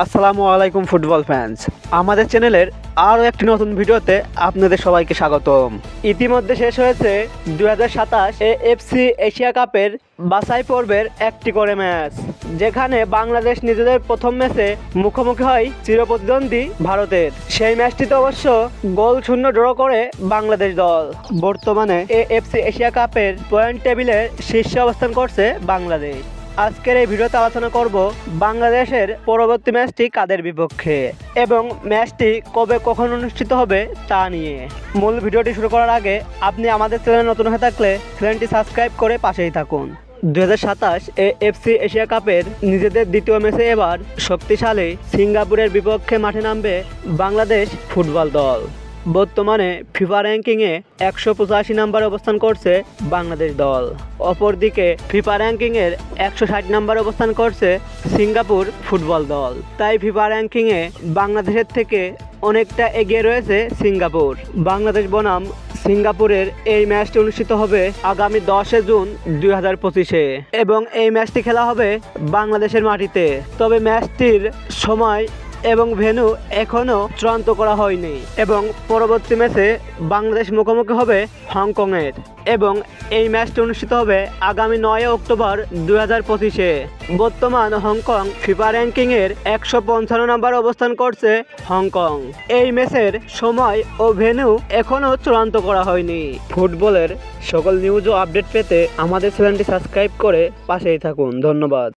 আসসালামু আলাইকুম football fans, আমাদের চ্যানেলের আরও একটি নতুন ভিডিওতে আপনাদের সবাইকে স্বাগতম। ইতিমধ্যে শেষ হয়েছে 2027 এএফসি এশিয়া কাপের বাছাই পর্বের একটি করে ম্যাচ, যেখানে বাংলাদেশ নিজেদের প্রথম ম্যাচে মুখোমুখি হয় চিরপ্রতিদ্বন্দ্বী ভারতের। সেই ম্যাচটিতে অবশ্য গোল শূন্য ড্র করে বাংলাদেশ দল। বর্তমানে এএফসি এশিয়া কাপের পয়েন্ট টেবিলের শীর্ষে অবস্থান করছে বাংলাদেশ। আজকের এই ভিডিওতে আলোচনা করব বাংলাদেশের পরবর্তী ম্যাচটি কাদের বিপক্ষে এবং ম্যাচটি কবে কখন অনুষ্ঠিত হবে তা নিয়ে। মূল ভিডিওটি শুরু করার আগে আপনি আমাদের চ্যানেলে নতুন হয়ে থাকলে চ্যানেলটি সাবস্ক্রাইব করে পাশেই থাকুন। 2027 এএফসি এশিয়া কাপের নিজেদের দ্বিতীয় ম্যাচে এবার শক্তিশালী সিঙ্গাপুরের বিপক্ষে মাঠে নামবে বাংলাদেশ ফুটবল দল। বর্তমানে ফিফা র্যাঙ্কিংয়ে 185 নম্বরে অবস্থান করছে বাংলাদেশ দল। অপরদিকে ফিফা র্যাঙ্কিংয়ের 160 নম্বরে অবস্থান করছে সিঙ্গাপুর ফুটবল দল। তাই ফিফা র্যাঙ্কিংয়ে বাংলাদেশের থেকে অনেকটা এগিয়ে রয়েছে সিঙ্গাপুর। বাংলাদেশ বনাম সিঙ্গাপুরের এই ম্যাচটি অনুষ্ঠিত হবে আগামী 10 জুন 2025-এ এবং এই ম্যাচটি খেলা হবে বাংলাদেশের মাটিতে। তবে ম্যাচটির সময় এবং ভেন্যু এখনও চূড়ান্ত করা হয়নি এবং পরবর্তী ম্যাচে বাংলাদেশ মুখোমুখি হবে হংকংয়ের এবং এই ম্যাচটি অনুষ্ঠিত হবে আগামী 9 অক্টোবর 2025-এ। বর্তমান হংকং ফিফা র্যাঙ্কিংয়ের 155 নম্বরে অবস্থান করছে হংকং। এই ম্যাচের সময় ও ভেন্যু এখনও চূড়ান্ত করা হয়নি। ফুটবলের সকল নিউজ ও আপডেট পেতে আমাদের চ্যানেলটি সাবস্ক্রাইব করে পাশেই থাকুন। ধন্যবাদ।